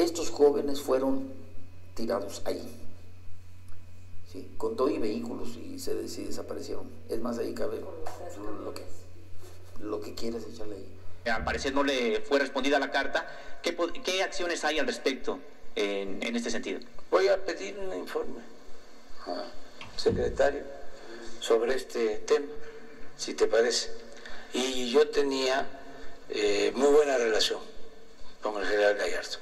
estos jóvenes fueron tirados ahí, ¿sí? Con todo y vehículos, y sí desaparecieron. Es más, ahí cabe lo que quieras echarle ahí. Al parecer no le fue respondida la carta. ¿Qué acciones hay al respecto en este sentido? Voy a pedir un informe al secretario sobre este tema, si te parece. Y yo tenía muy buena relación con el general Gallardo.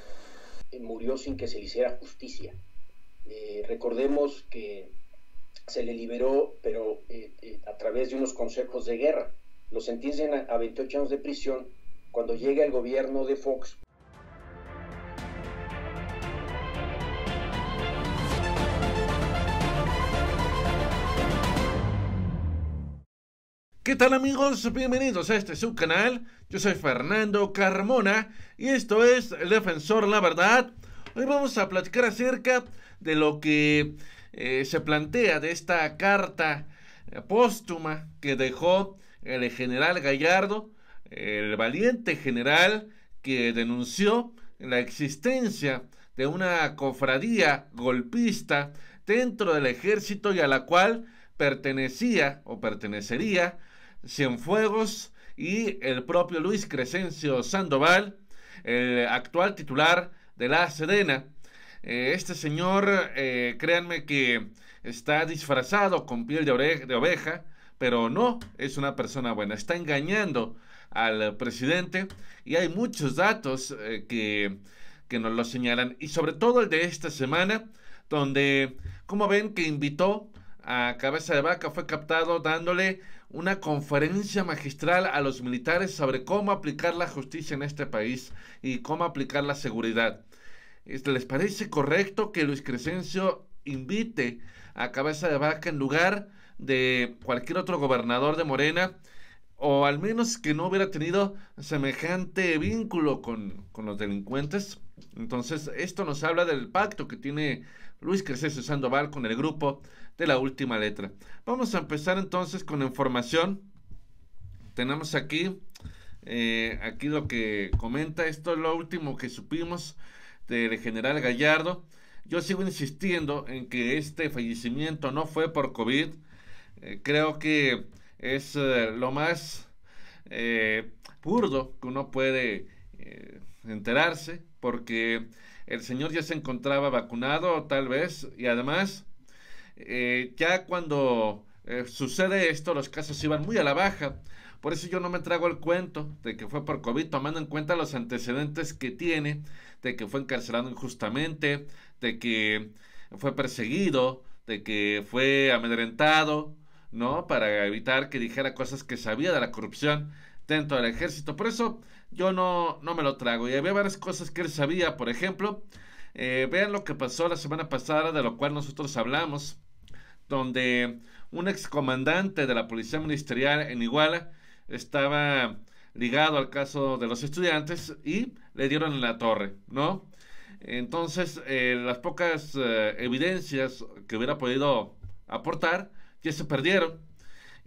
Murió sin que se le hiciera justicia. Recordemos que se le liberó, pero a través de unos consejos de guerra. Lo sentencian a 28 años de prisión cuando llega el gobierno de Fox. ¿Qué tal, amigos? Bienvenidos a este subcanal. Yo soy Fernando Carmona y esto es El Defensor La Verdad. Hoy vamos a platicar acerca de lo que se plantea de esta carta póstuma que dejó el general Gallardo, el valiente general que denunció la existencia de una cofradía golpista dentro del ejército y a la cual pertenecía o pertenecería Cienfuegos y el propio Luis Crescencio Sandoval, el actual titular de la Sedena. Este señor, créanme que está disfrazado con piel de oveja, pero no es una persona buena, está engañando al presidente y hay muchos datos que nos lo señalan, y sobre todo el de esta semana, donde, como ven, que invitó a Cabeza de Vaca, fue captado dándole una conferencia magistral a los militares sobre cómo aplicar la justicia en este país y cómo aplicar la seguridad. ¿Les parece correcto que Luis Crescencio invite a Cabeza de Vaca en lugar de cualquier otro gobernador de Morena, o al menos que no hubiera tenido semejante vínculo con los delincuentes? Entonces esto nos habla del pacto que tiene Luis Crescencio Sandoval con el grupo de La Última Letra. Vamos a empezar entonces con la información. Tenemos aquí lo que comenta. Esto es lo último que supimos del general Gallardo. Yo sigo insistiendo en que este fallecimiento no fue por COVID. Creo que es lo más burdo que uno puede enterarse, porque el señor ya se encontraba vacunado, tal vez, y además ya cuando sucede esto, los casos iban muy a la baja. Por eso yo no me trago el cuento de que fue por COVID, tomando en cuenta los antecedentes que tiene, de que fue encarcelado injustamente, de que fue perseguido, de que fue amedrentado, ¿no?, para evitar que dijera cosas que sabía de la corrupción dentro del ejército. Por eso yo no me lo trago. Y había varias cosas que él sabía. Por ejemplo, vean lo que pasó la semana pasada, de lo cual nosotros hablamos, donde un excomandante de la Policía Ministerial en Iguala estaba ligado al caso de los estudiantes y le dieron en la torre, ¿no? Entonces, las pocas evidencias que hubiera podido aportar ya se perdieron,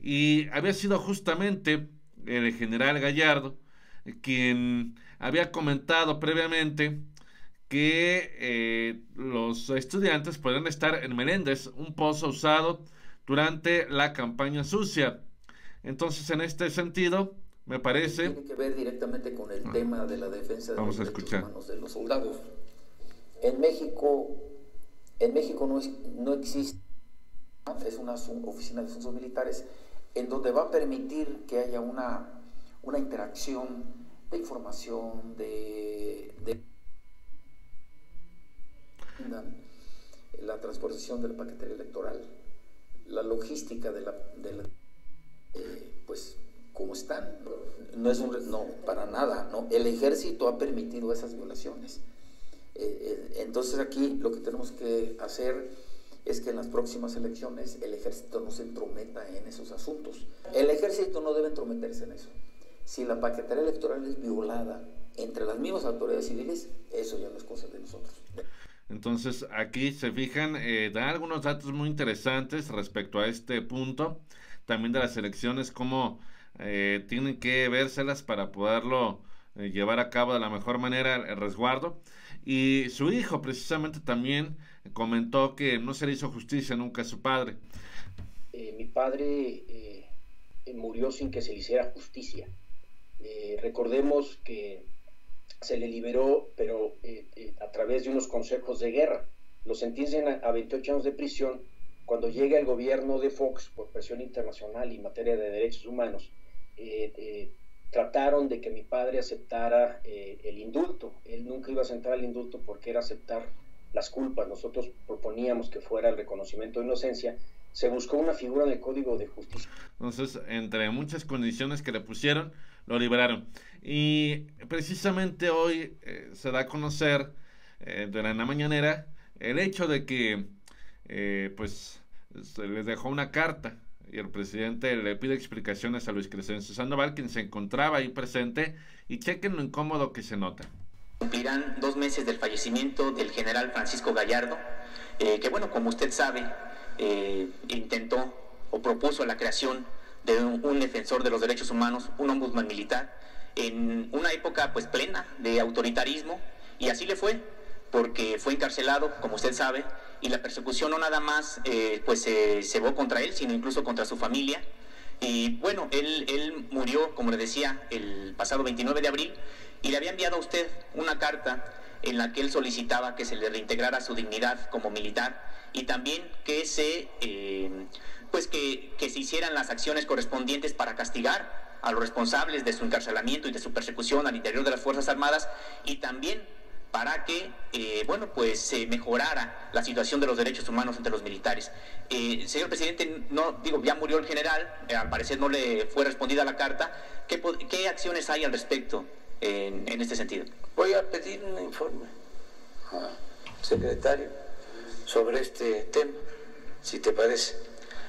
y había sido justamente el general Gallardo quien había comentado previamente que los estudiantes podrían estar en Meléndez, un pozo usado durante la campaña sucia. Entonces, en este sentido, me parece... Tiene que ver directamente con el tema de la defensa de los derechos humanos de los soldados. En México no existe, es una oficina de asuntos militares en donde va a permitir que haya una interacción de información, de la transportación del paquete electoral, la logística pues como están. No, para nada, ¿no? El ejército ha permitido esas violaciones. Entonces aquí lo que tenemos que hacer es que en las próximas elecciones el ejército no se entrometa en esos asuntos. El ejército no debe entrometerse en eso. Si la paquetería electoral es violada entre las mismas autoridades civiles, eso ya no es cosa de nosotros. Entonces aquí se fijan, da algunos datos muy interesantes respecto a este punto, también de las elecciones, cómo tienen que vérselas para poderlo llevar a cabo de la mejor manera el resguardo. Y su hijo precisamente también comentó que no se le hizo justicia nunca a su padre. Mi padre murió sin que se le hiciera justicia. Recordemos que se le liberó, pero a través de unos consejos de guerra. Lo sentencian a 28 años de prisión. Cuando llega el gobierno de Fox, por presión internacional y en materia de derechos humanos, trataron de que mi padre aceptara el indulto. Él nunca iba a aceptar el indulto porque era aceptar las culpas. Nosotros proponíamos que fuera el reconocimiento de inocencia. Se buscó una figura en el Código de Justicia. Entonces, entre muchas condiciones que le pusieron, lo liberaron. Y precisamente hoy se da a conocer durante la mañanera el hecho de que pues se les dejó una carta y el presidente le pide explicaciones a Luis Crescencio Sandoval, quien se encontraba ahí presente, y chequen lo incómodo que se nota. Cumplirán 2 meses del fallecimiento del general Francisco Gallardo, que bueno, como usted sabe, intentó o propuso la creación de un defensor de los derechos humanos, un ombudsman militar, en una época pues plena de autoritarismo, y así le fue, porque fue encarcelado, como usted sabe, y la persecución no nada más pues se cebó contra él, sino incluso contra su familia. Y bueno, él murió, como le decía, el pasado 29 de abril, y le había enviado a usted una carta en la que él solicitaba que se le reintegrara su dignidad como militar, y también que se hicieran las acciones correspondientes para castigar a los responsables de su encarcelamiento y de su persecución al interior de las Fuerzas Armadas, y también para que se mejorara la situación de los derechos humanos entre los militares. Señor presidente, ya murió el general, al parecer no le fue respondida la carta. ¿Qué acciones hay al respecto en este sentido? Voy a pedir un informe al secretario sobre este tema, si te parece.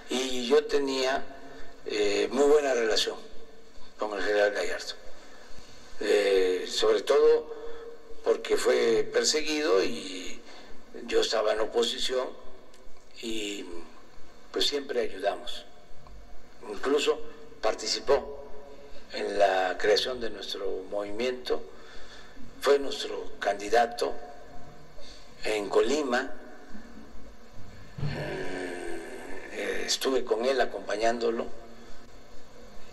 Y yo tenía muy buena relación con el general Gallardo, sobre todo porque fue perseguido y yo estaba en oposición, y pues siempre ayudamos. Incluso participó en la creación de nuestro movimiento, fue nuestro candidato en Colima, estuve con él acompañándolo,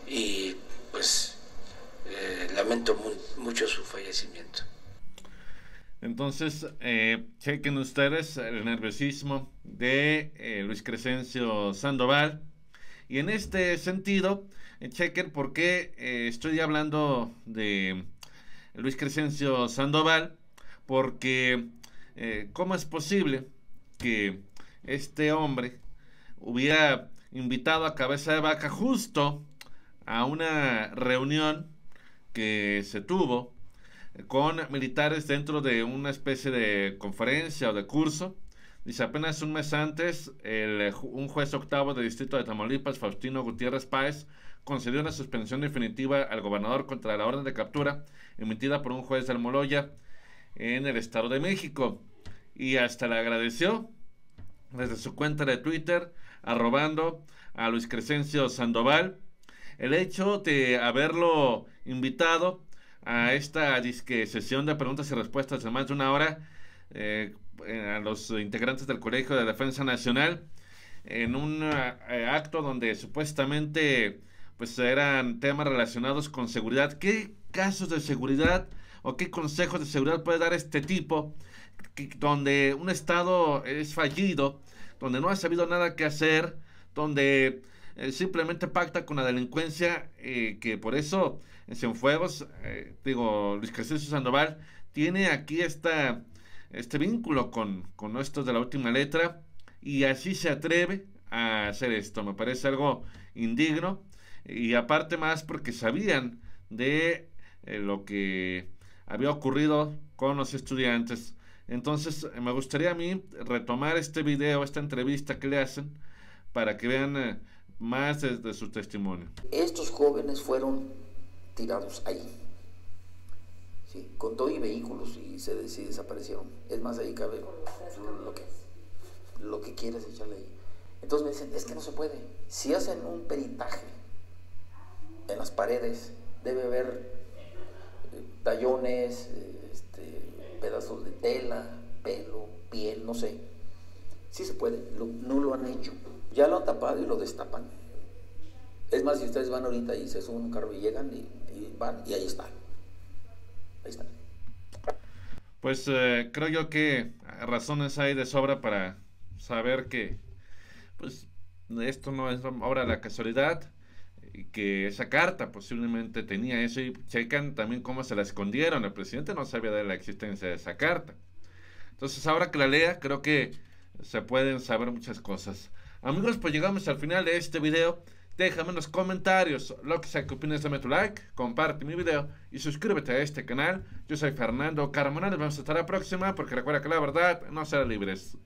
y pues lamento mucho su fallecimiento. Entonces, chequen ustedes el nerviosismo de Luis Crescencio Sandoval. Y en este sentido, chequen por qué estoy hablando de Luis Crescencio Sandoval. Porque, ¿cómo es posible que este hombre hubiera invitado a cabeza de vaca justo a una reunión que se tuvo con militares dentro de una especie de conferencia o de curso? Dice, apenas un mes antes, un juez octavo del distrito de Tamaulipas, Faustino Gutiérrez Páez, concedió una suspensión definitiva al gobernador contra la orden de captura emitida por un juez de Almoloya en el Estado de México, y hasta le agradeció desde su cuenta de Twitter, arrobando a Luis Crescencio Sandoval el hecho de haberlo invitado a esta disque sesión de preguntas y respuestas de más de una hora a los integrantes del Colegio de Defensa Nacional, en un acto donde supuestamente pues eran temas relacionados con seguridad. ¿Qué casos de seguridad o qué consejos de seguridad puede dar este tipo donde un estado es fallido, donde no ha sabido nada que hacer, donde simplemente pacta con la delincuencia, que por eso en Cienfuegos, Luis Crescencio Sandoval tiene aquí este vínculo con estos de la última letra, y así se atreve a hacer esto? Me parece algo indigno, y aparte más porque sabían de lo que había ocurrido con los estudiantes. Entonces me gustaría a mí retomar este video, esta entrevista que le hacen, para que vean más de su testimonio. Estos jóvenes fueron tirados ahí, sí, con todo y vehículos, y desaparecieron. Es más, ahí cabe lo que quieras echarle ahí. Entonces me dicen, es que no se puede. Si hacen un peritaje en las paredes, debe haber tallones, pedazos de tela, pelo, piel, no sé. Sí se puede, no lo han hecho. Ya lo han tapado y lo destapan. Es más, si ustedes van ahorita y se suben un carro y llegan y van y ahí está. Ahí está. Pues creo yo que razones hay de sobra para saber que pues esto no es obra de la casualidad, y que esa carta posiblemente tenía eso, y checan también cómo se la escondieron. El presidente no sabía de la existencia de esa carta. Entonces ahora que la lea, creo que se pueden saber muchas cosas. Amigos, pues llegamos al final de este video. Déjame en los comentarios lo que sea que opines, dame tu like, comparte mi video y suscríbete a este canal. Yo soy Fernando Carmona, nos vemos hasta la próxima, porque recuerda que la verdad no será libres.